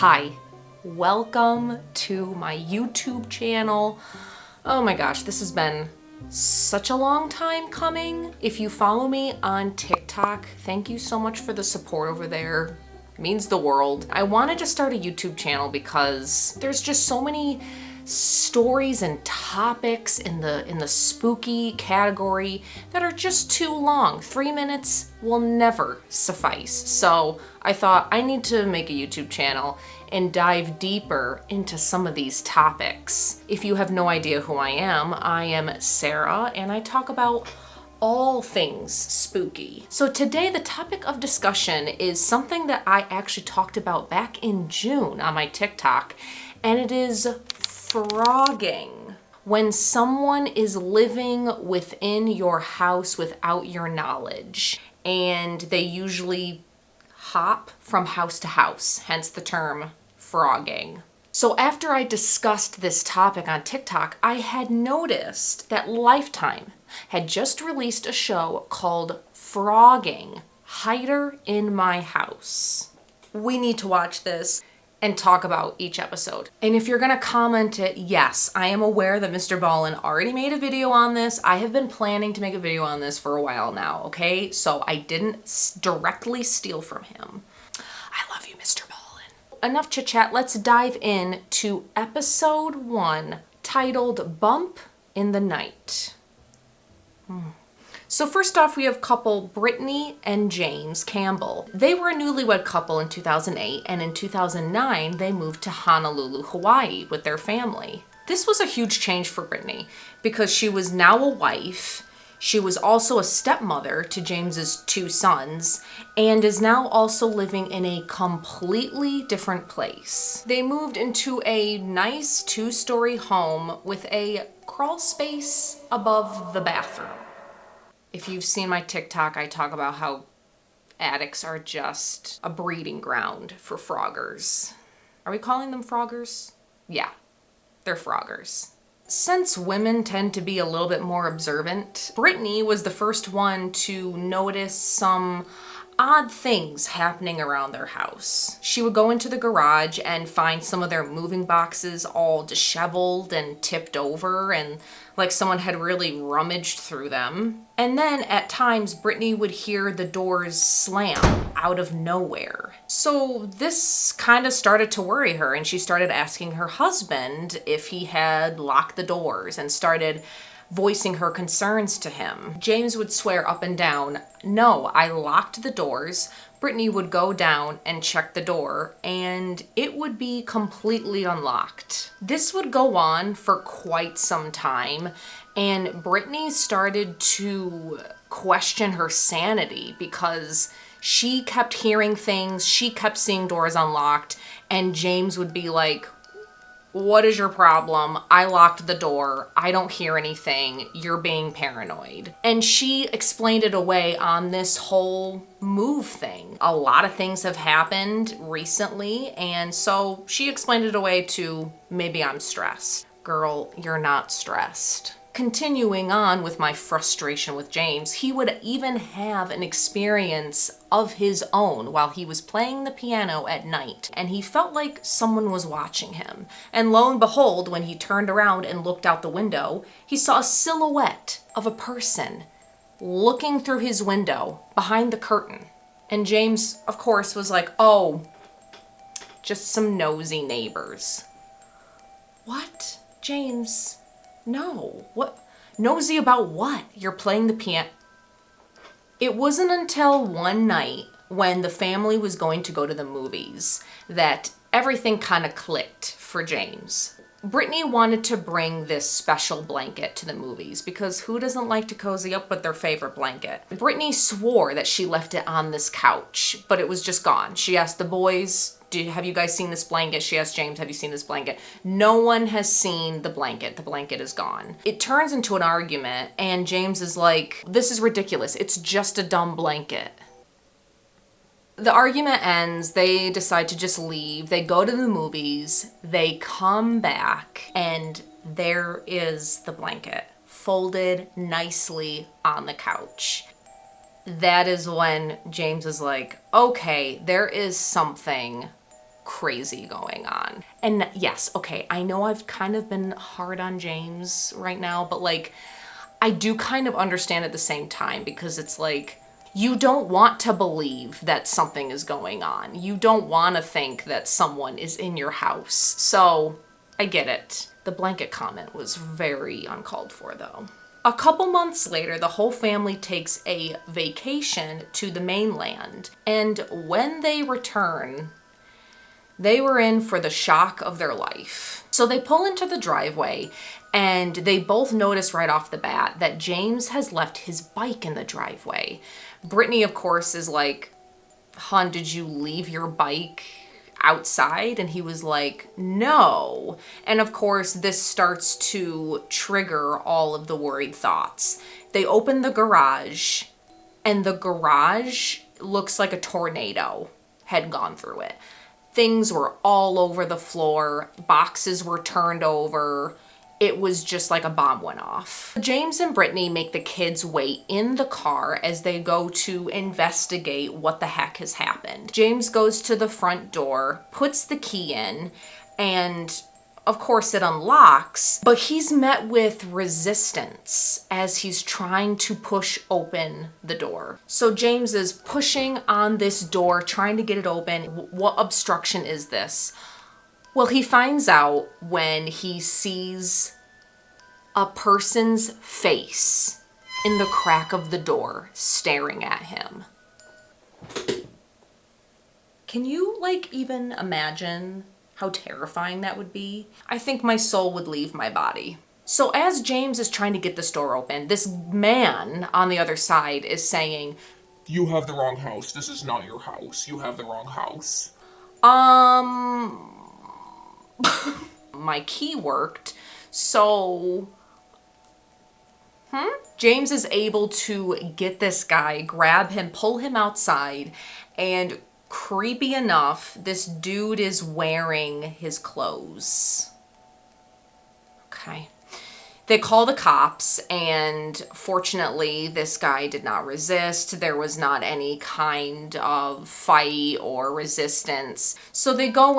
Hi, welcome to my YouTube channel. Oh my gosh, this has been such a long time coming. If you follow me on TikTok, thank you so much for the support over there. It means the world. I wanted to start a YouTube channel because there's just so many stories and topics in the spooky category that are just too long. 3 minutes will never suffice. So I thought I need to make a YouTube channel and dive deeper into some of these topics. If you have no idea who I am Sarah, and I talk about all things spooky. So today the topic of discussion is something that I actually talked about back in June on my TikTok, and it is PHROGGIng. When someone is living within your house without your knowledge, and they usually hop from house to house, hence the term PHROGGIng. So after I discussed this topic on TikTok, I had noticed that Lifetime had just released a show called PHROGGIng, Hider in My House. We need to watch this and talk about each episode. And if you're gonna comment it, yes, I am aware that Mr. Ballin already made a video on this. I have been planning to make a video on this for a while now, okay? So I didn't directly steal from him. I love you, Mr. Ballin. Enough chit chat, let's dive in to episode 1, titled Bump in the Night. So first off, we have couple Brittany and James Campbell. They were a newlywed couple in 2008, and in 2009, they moved to Honolulu, Hawaii with their family. This was a huge change for Brittany because she was now a wife. She was also a stepmother to James's 2 sons and is now also living in a completely different place. They moved into a nice 2-story home with a crawl space above the bathroom. If you've seen my TikTok, I talk about how attics are just a breeding ground for froggers. Are we calling them froggers? Yeah, they're froggers. Since women tend to be a little bit more observant, Brittany was the first one to notice some odd things happening around their house. She would go into the garage and find some of their moving boxes all disheveled and tipped over, and like someone had really rummaged through them. And then at times Brittany would hear the doors slam out of nowhere. So this kind of started to worry her, and she started asking her husband if he had locked the doors and started voicing her concerns to him. James would swear up and down, "No, I locked the doors." Brittany would go down and check the door, and it would be completely unlocked. This would go on for quite some time, and Brittany started to question her sanity because she kept hearing things, she kept seeing doors unlocked, and James would be like, "What is your problem? I locked the door. I don't hear anything. You're being paranoid." And she explained it away on this whole move thing. A lot of things have happened recently, and so she explained it away to, "Maybe I'm stressed." Girl, you're not stressed. Continuing on with my frustration with James, he would even have an experience of his own while he was playing the piano at night, and he felt like someone was watching him. And lo and behold, when he turned around and looked out the window, he saw a silhouette of a person looking through his window behind the curtain. And James, of course, was like, "Oh, just some nosy neighbors." What? James? No. What? Nosy about what? You're playing the piano. It wasn't until one night when the family was going to go to the movies that everything kind of clicked for James. Brittany wanted to bring this special blanket to the movies because who doesn't like to cozy up with their favorite blanket? Brittany swore that she left it on this couch, but it was just gone. She asked the boys, have you guys seen this blanket? She asked James, have you seen this blanket? No one has seen the blanket. The blanket is gone. It turns into an argument, and James is like, "This is ridiculous. It's just a dumb blanket." The argument ends, they decide to just leave, they go to the movies, they come back, and there is the blanket, folded nicely on the couch. That is when James is like, okay, there is something crazy going on. And yes, okay, I know I've kind of been hard on James right now, but like, I do kind of understand at the same time, because it's like, you don't want to believe that something is going on. You don't want to think that someone is in your house. So I get it. The blanket comment was very uncalled for though. A couple months later, the whole family takes a vacation to the mainland. And when they return, they were in for the shock of their life. So they pull into the driveway and they both notice right off the bat that James has left his bike in the driveway. Brittany, of course, is like, "Hon, did you leave your bike outside?" And he was like, "No." And of course, this starts to trigger all of the worried thoughts. They open the garage and the garage looks like a tornado had gone through it. Things were all over the floor. Boxes were turned over. It was just like a bomb went off. James and Brittany make the kids wait in the car as they go to investigate what the heck has happened. James goes to the front door, puts the key in, and of course it unlocks, but he's met with resistance as he's trying to push open the door. So James is pushing on this door, trying to get it open. What obstruction is this? Well, he finds out when he sees a person's face in the crack of the door staring at him. Can you like even imagine how terrifying that would be? I think my soul would leave my body. So as James is trying to get this door open, this man on the other side is saying, "You have the wrong house. This is not your house. You have the wrong house." My key worked, so... James is able to get this guy, grab him, pull him outside, and creepy enough, this dude is wearing his clothes. Okay. They call the cops, and fortunately, this guy did not resist. There was not any kind of fight or resistance. So they go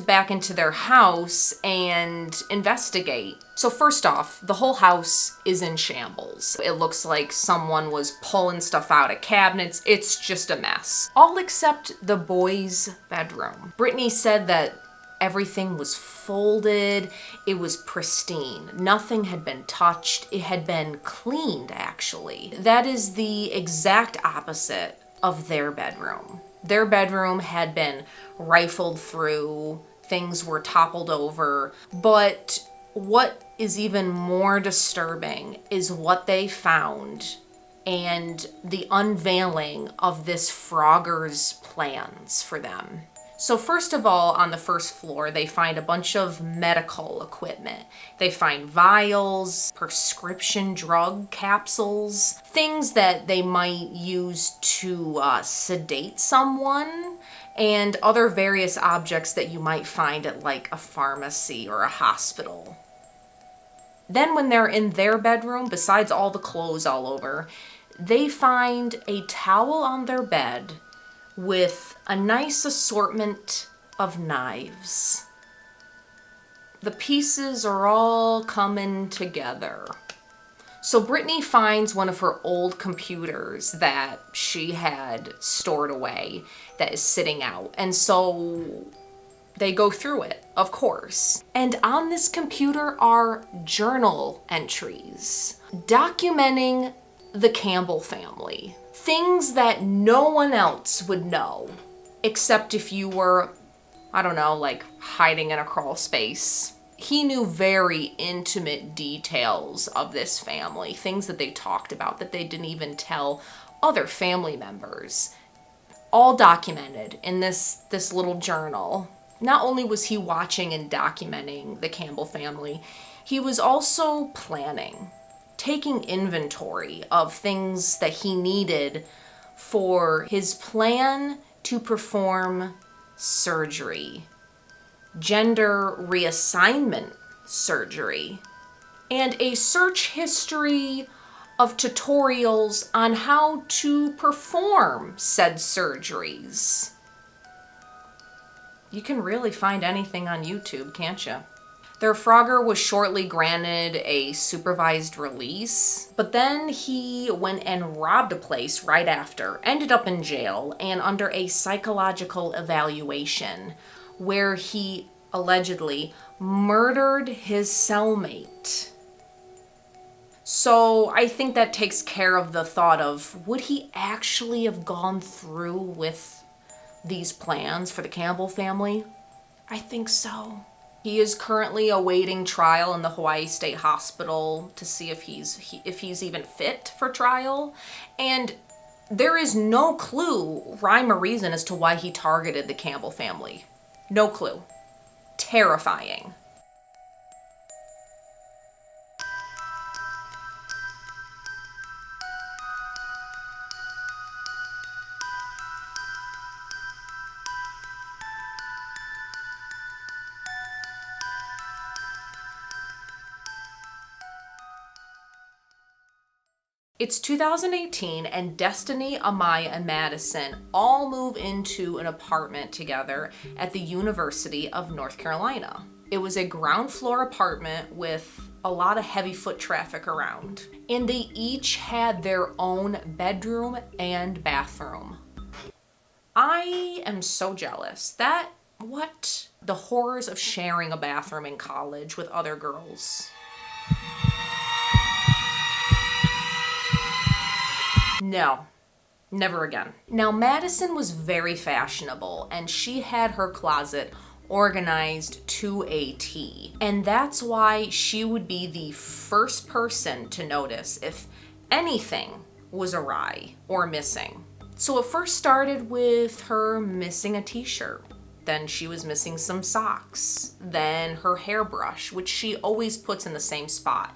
back into their house and investigate. So first off, the whole house is in shambles. It looks like someone was pulling stuff out of cabinets. It's just a mess. All except the boys' bedroom. Brittany said that everything was folded. It was pristine. Nothing had been touched. It had been cleaned, actually. That is the exact opposite of their bedroom. Their bedroom had been rifled through. Things were toppled over. But what is even more disturbing is what they found and the unveiling of this Frogger's plans for them. So first of all, on the first floor, they find a bunch of medical equipment. They find vials, prescription drug capsules, things that they might use to sedate someone, and other various objects that you might find at like a pharmacy or a hospital. Then when they're in their bedroom, besides all the clothes all over, they find a towel on their bed with a nice assortment of knives. The pieces are all coming together. So Brittany finds one of her old computers that she had stored away that is sitting out. And so they go through it, of course. And on this computer are journal entries documenting the Campbell family. Things that no one else would know, except if you were, I don't know, like hiding in a crawl space. He knew very intimate details of this family, things that they talked about that they didn't even tell other family members. All documented in this little journal. Not only was he watching and documenting the Campbell family, he was also planning, taking inventory of things that he needed for his plan to perform surgery, gender reassignment surgery, and a search history of tutorials on how to perform said surgeries. You can really find anything on YouTube, can't you? Their Frogger was shortly granted a supervised release, but then he went and robbed a place right after, ended up in jail and under a psychological evaluation where he allegedly murdered his cellmate. So I think that takes care of the thought of, would he actually have gone through with these plans for the Campbell family? I think so. He is currently awaiting trial in the Hawaii State Hospital to see if he's even fit for trial. And there is no clue, rhyme or reason as to why he targeted the Campbell family. No clue. Terrifying. It's 2018 and Destiny, Amaya, and Madison all move into an apartment together at the University of North Carolina. It was a ground floor apartment with a lot of heavy foot traffic around. And they each had their own bedroom and bathroom. I am so jealous. What? The horrors of sharing a bathroom in college with other girls. No, never again. Now, Madison was very fashionable and she had her closet organized to a T. And that's why she would be the first person to notice if anything was awry or missing. So it first started with her missing a t-shirt. Then she was missing some socks. Then her hairbrush, which she always puts in the same spot.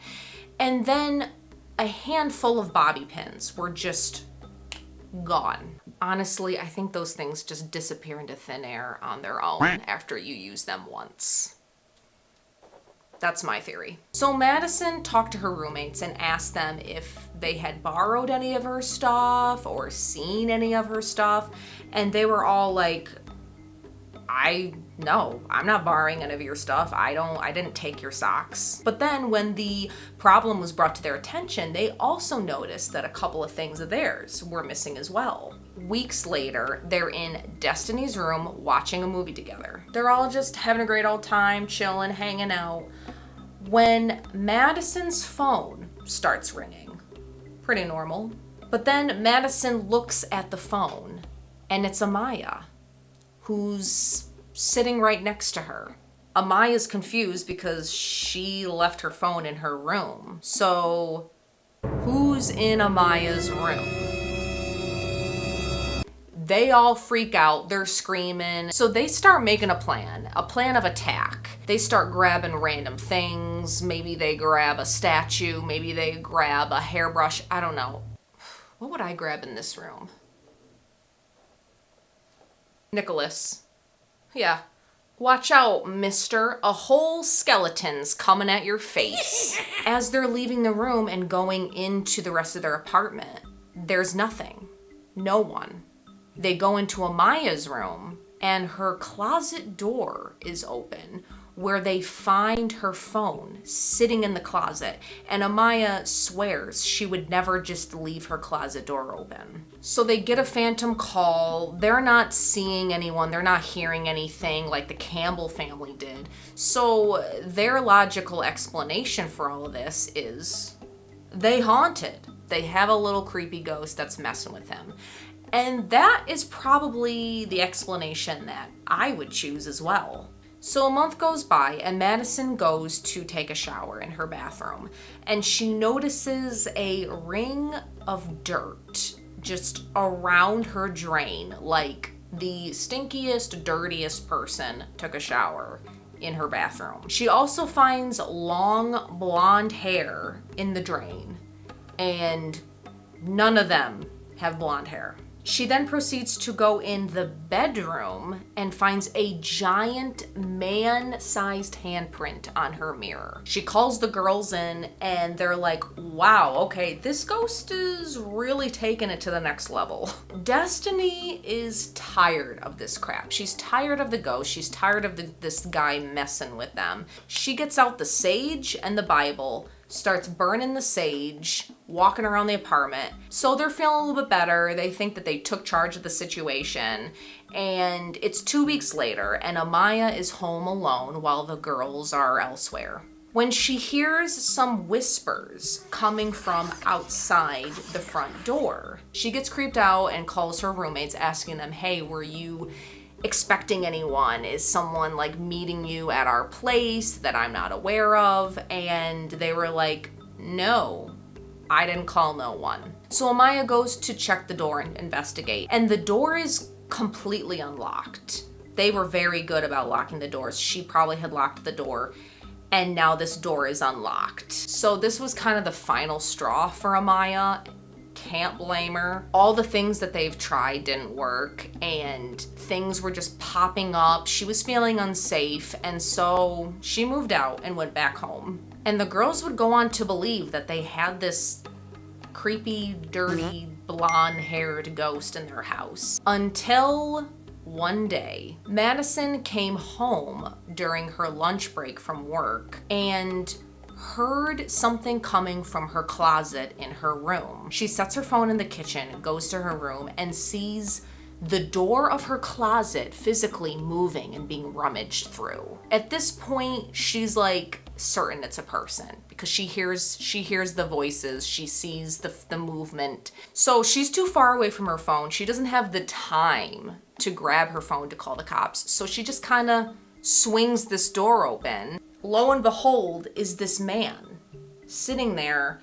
And then a handful of bobby pins were just gone. Honestly, I think those things just disappear into thin air on their own after you use them once. That's my theory. So Madison talked to her roommates and asked them if they had borrowed any of her stuff or seen any of her stuff. And they were all like, no, I'm not borrowing any of your stuff. I didn't take your socks. But then when the problem was brought to their attention, they also noticed that a couple of things of theirs were missing as well. Weeks later, they're in Destiny's room watching a movie together. They're all just having a great old time, chilling, hanging out, when Madison's phone starts ringing. Pretty normal. But then Madison looks at the phone, and it's Amaya, who's sitting right next to her. Amaya's confused because she left her phone in her room. So, who's in Amaya's room? They all freak out, they're screaming. So they start making a plan of attack. They start grabbing random things. Maybe they grab a statue, maybe they grab a hairbrush, I don't know. What would I grab in this room? Nicholas. Yeah. Watch out, mister. A whole skeleton's coming at your face. As they're leaving the room and going into the rest of their apartment, there's nothing. No one. They go into Amaya's room, and her closet door is open, where they find her phone sitting in the closet, and Amaya swears she would never just leave her closet door open. So they get a phantom call. They're not seeing anyone. They're not hearing anything like the Campbell family did. So their logical explanation for all of this is they haunted. They have a little creepy ghost that's messing with them. And that is probably the explanation that I would choose as well. So a month goes by and Madison goes to take a shower in her bathroom, and she notices a ring of dirt just around her drain, like the stinkiest, dirtiest person took a shower in her bathroom. She also finds long blonde hair in the drain, and none of them have blonde hair. She then proceeds to go in the bedroom and finds a giant man-sized handprint on her mirror. She calls the girls in and they're like, wow, okay, this ghost is really taking it to the next level. Destiny is tired of this crap. She's tired of the ghost. She's tired of this guy messing with them. She gets out the sage and the Bible, starts burning the sage, walking around the apartment. So they're feeling a little bit better. They think that they took charge of the situation. And it's 2 weeks later, and Amaya is home alone while the girls are elsewhere. When she hears some whispers coming from outside the front door, she gets creeped out and calls her roommates, asking them, hey, were you expecting anyone? Is someone like meeting you at our place that I'm not aware of? And they were like, no, I didn't call no one. So Amaya goes to check the door and investigate, and the door is completely unlocked. They were very good about locking the doors. She probably had locked the door, and now this door is unlocked. So this was kind of the final straw for Amaya. Can't blame her. All the things that they've tried didn't work, and things were just popping up. She was feeling unsafe, and so she moved out and went back home. And the girls would go on to believe that they had this creepy, dirty, blonde-haired ghost in their house. Until one day, Madison came home during her lunch break from work and heard something coming from her closet in her room. She sets her phone in the kitchen, goes to her room, and sees the door of her closet physically moving and being rummaged through. At this point, she's like certain it's a person because she hears the voices, she sees the movement. So she's too far away from her phone. She doesn't have the time to grab her phone to call the cops. So she just kind of swings this door open. Lo and behold is this man sitting there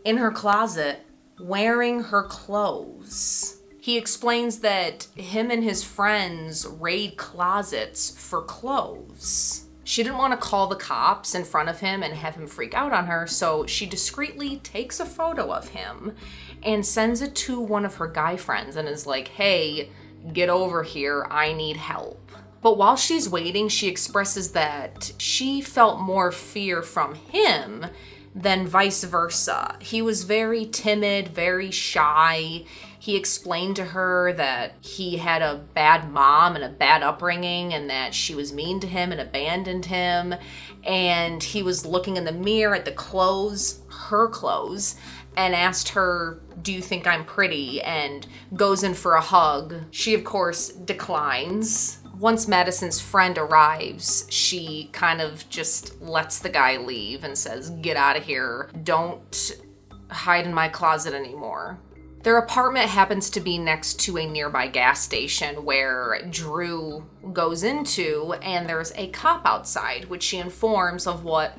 in her closet wearing her clothes. He explains that him and his friends raid closets for clothes. She didn't want to call the cops in front of him and have him freak out on her, so she discreetly takes a photo of him and sends it to one of her guy friends and is like, hey, get over here, I need help. But while she's waiting, she expresses that she felt more fear from him than vice versa. He was very timid, very shy. He explained to her that he had a bad mom and a bad upbringing and that she was mean to him and abandoned him. And he was looking in the mirror at the clothes, her clothes, and asked her, do you think I'm pretty? And goes in for a hug. She, of course, declines. Once Madison's friend arrives, she kind of just lets the guy leave and says, get out of here. Don't hide in my closet anymore. Their apartment happens to be next to a nearby gas station where Drew goes into, and there's a cop outside, which she informs of what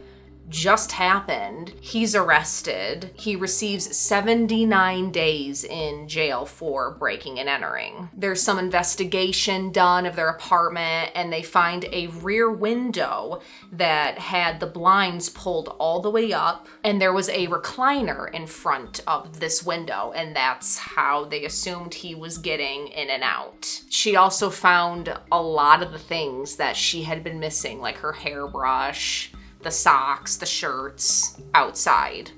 just happened. He's arrested. He receives 79 days in jail for breaking and entering. There's some investigation done of their apartment, and they find a rear window that had the blinds pulled all the way up, and there was a recliner in front of this window, and that's how they assumed he was getting in and out. She also found a lot of the things that she had been missing, like her hairbrush, the socks, the shirts, outside.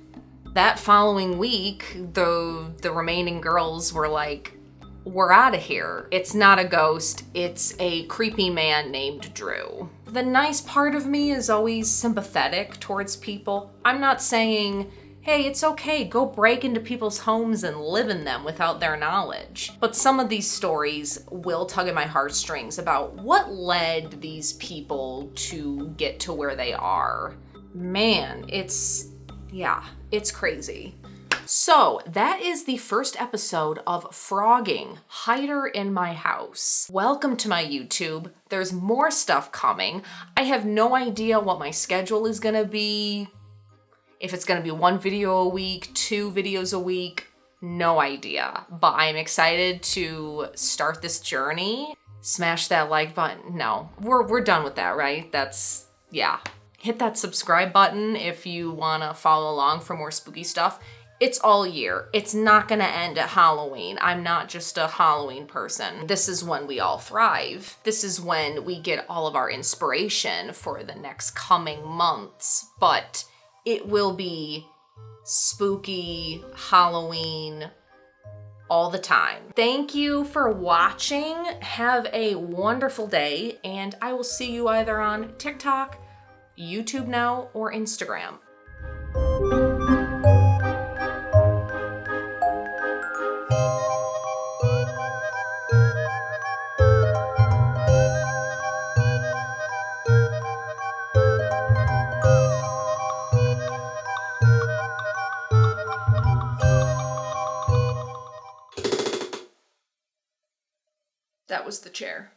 That following week, the remaining girls were like, we're out of here. It's not a ghost, it's a creepy man named Drew. The nice part of me is always sympathetic towards people. I'm not saying, hey, it's okay, go break into people's homes and live in them without their knowledge. But some of these stories will tug at my heartstrings about what led these people to get to where they are. Man, it's crazy. So that is the first episode of Frogging, Hider in My House. Welcome to my YouTube. There's more stuff coming. I have no idea what my schedule is gonna be. If it's gonna be 1 video a week, 2 videos a week, no idea. But I'm excited to start this journey. Smash that like button. No, we're done with that, right? Yeah. Hit that subscribe button if you wanna follow along for more spooky stuff. It's all year. It's not gonna end at Halloween. I'm not just a Halloween person. This is when we all thrive. This is when we get all of our inspiration for the next coming months. But it will be spooky Halloween all the time. Thank you for watching. Have a wonderful day, and I will see you either on TikTok, YouTube now, or Instagram. That was the chair.